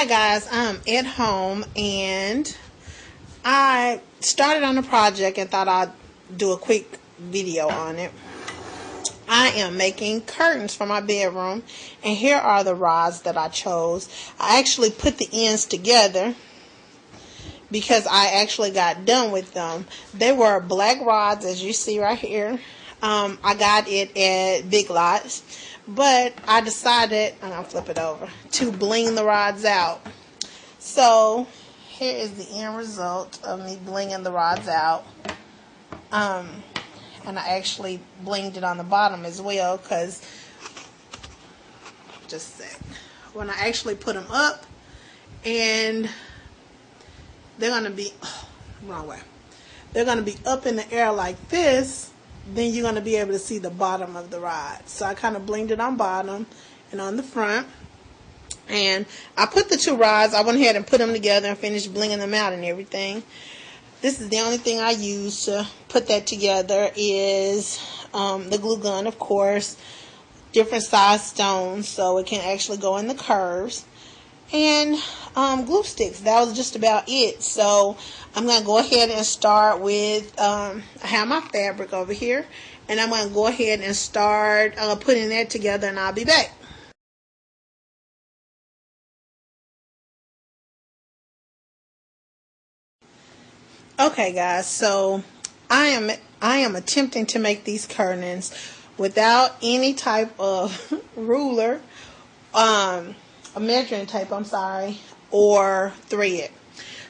guys, I'm at home and I started on a project and thought I'd do a quick video on it. I am making curtains for my bedroom, and here are the rods that I chose. I actually put the ends together because I actually got done with them. They were black rods, as you see right here. I got it at Big Lots, but I decided, and I'll flip it over, to bling the rods out. So here is the end result of me blinging the rods out. And I actually blinged it on the bottom as well, because, just a sec, when I actually put them up, and they're going to be, wrong way, they're going to be up in the air like this, then you're going to be able to see the bottom of the rod. So I kind of blinged it on bottom and on the front. And I put the two rods, I went ahead and put them together and finished blinging them out and everything. This is the only thing I use to put that together is the glue gun, of course, different size stones so it can actually go in the curves, and glue sticks. That was just about it. So I'm going to go ahead and start with, I have my fabric over here, and I'm going to go ahead and start putting that together, and I'll be back. Okay guys, so I am attempting to make these curtains without any type of ruler, a measuring tape, I'm sorry, or thread.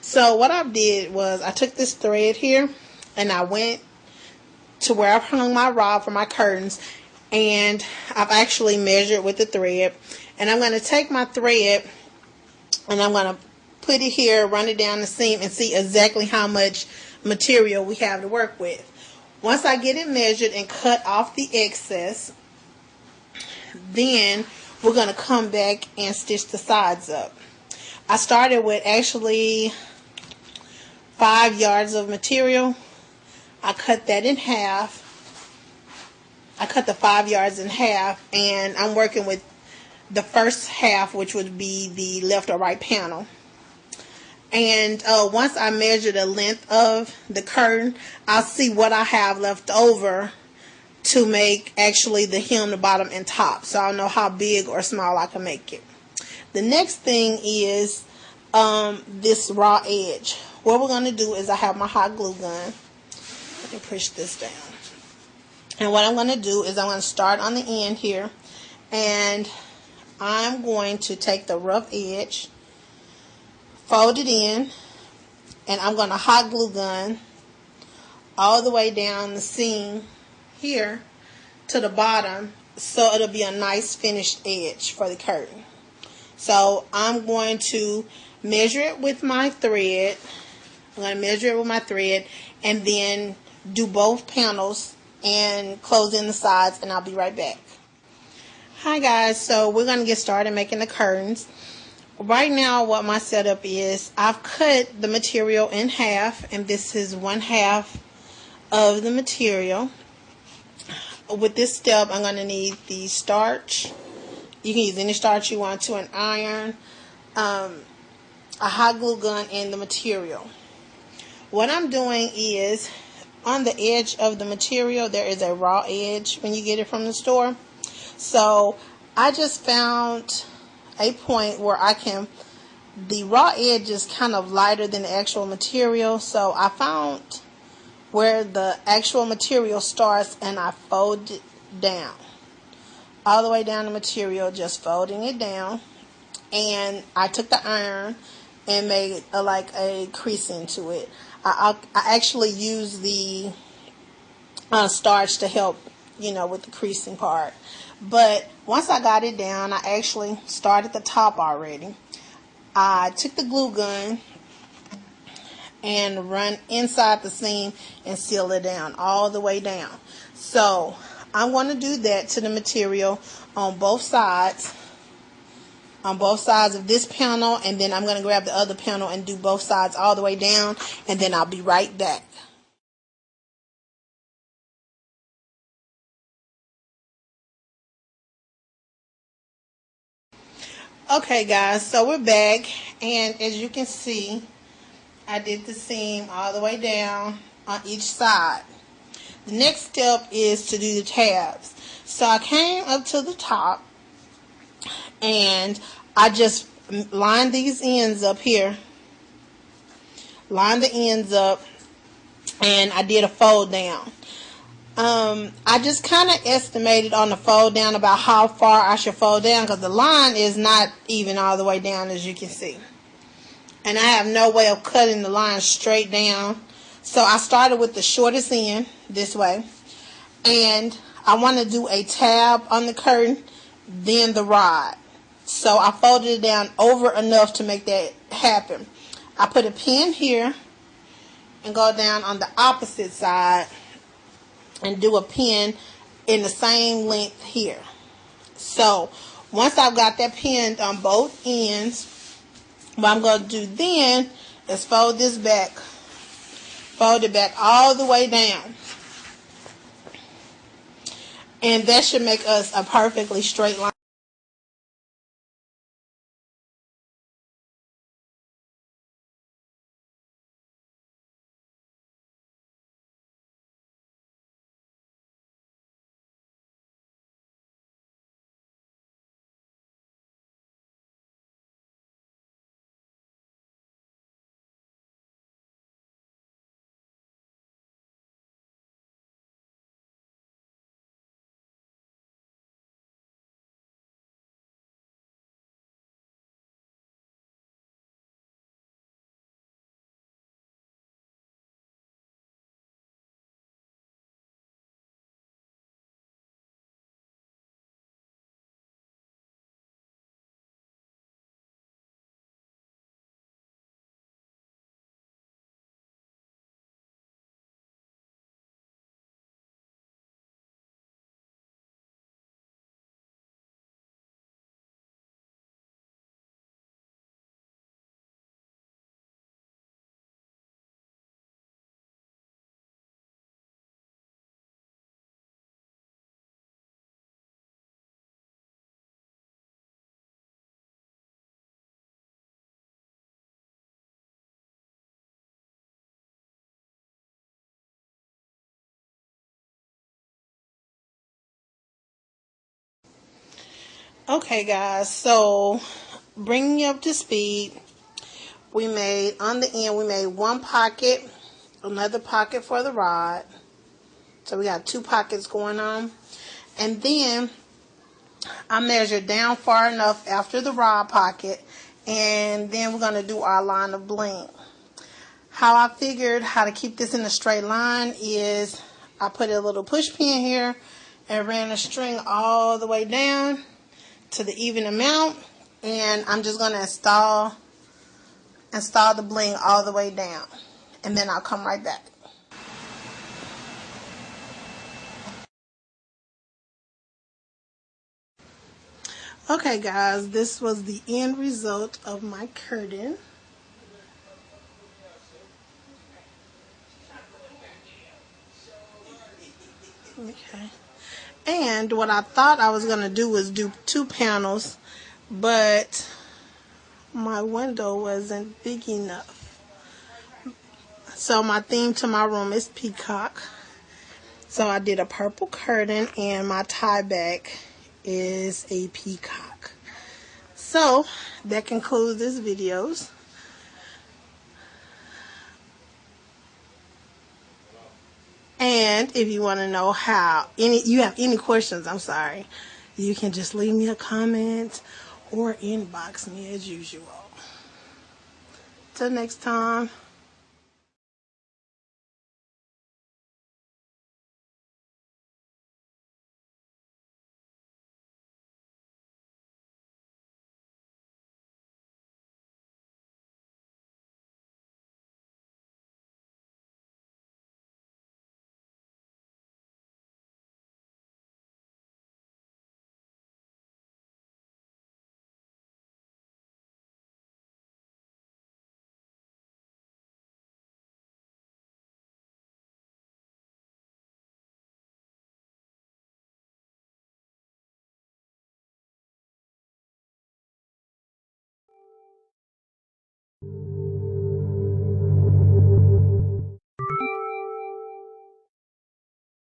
So what I did was I took this thread here and I went to where I've hung my rod for my curtains, and I've actually measured with the thread, and I'm going to take my thread and I'm going to put it here, run it down the seam, and see exactly how much material we have to work with. Once I get it measured and cut off the excess, then we're going to come back and stitch the sides up. I started with actually 5 yards of material. I cut that in half. I cut the 5 yards in half, and I'm working with the first half, which would be the left or right panel. And once I measure the length of the curtain, I'll see what I have left over to make actually the hem, the bottom, and top. So I'll know how big or small I can make it. The next thing is this raw edge. What we're going to do is I have my hot glue gun. Let me push this down. And what I'm going to do is I'm going to start on the end here. And I'm going to take the rough edge, fold it in, and I'm going to hot glue gun all the way down the seam here to the bottom, so it'll be a nice finished edge for the curtain. So I'm going to measure it with my thread. I'm going to measure it with my thread and then do both panels and close in the sides, and I'll be right back. Hi guys, so we're going to get started making the curtains. Right now what my setup is, I've cut the material in half, and this is 1/2 of the material. With this step I'm going to need the starch. You can use any starch you want to, an iron, a hot glue gun, and the material. What I'm doing is, on the edge of the material there is a raw edge when you get it from the store. So I just found a point where the raw edge is kind of lighter than the actual material, so I found where the actual material starts, and I fold it down all the way down the material, just folding it down, and I took the iron and made like a crease into it. I actually used the starch to help, with the creasing part. But once I got it down, I actually started the top already. I took the glue gun and run inside the seam and seal it down all the way down. So I'm going to do that to the material on both sides of this panel, and then I'm going to grab the other panel and do both sides all the way down, and then I'll be right back. Okay guys, so we're back, and as you can see, I did the seam all the way down on each side. The next step is to do the tabs. So I came up to the top and I just lined these ends up here. Lined the ends up and I did a fold down. I just kind of estimated on the fold down about how far I should fold down, because the line is not even all the way down, as you can see. And I have no way of cutting the line straight down. So I started with the shortest end this way. And I want to do a tab on the curtain, then the rod. So I folded it down over enough to make that happen. I put a pin here and go down on the opposite side and do a pin in the same length here. So once I've got that pinned on both ends, what I'm going to do then is fold this back. Fold it back all the way down. And that should make us a perfectly straight line. Okay guys, so bringing you up to speed, we made on the end, we made one pocket, another pocket for the rod. So we got two pockets going on. And then I measured down far enough after the rod pocket, and then we're going to do our line of bling. How I figured how to keep this in a straight line is I put a little push pin here and ran a string all the way down to the even amount, and I'm just going to install the bling all the way down, and then I'll come right back. Okay guys, this was the end result of my curtain. Okay. And what I thought I was going to do was do two panels, but my window wasn't big enough. So my theme to my room is peacock. So I did a purple curtain, and my tie back is a peacock. So that concludes this video. And if you want to know you have any questions, I'm sorry, you can just leave me a comment or inbox me as usual. Till next time.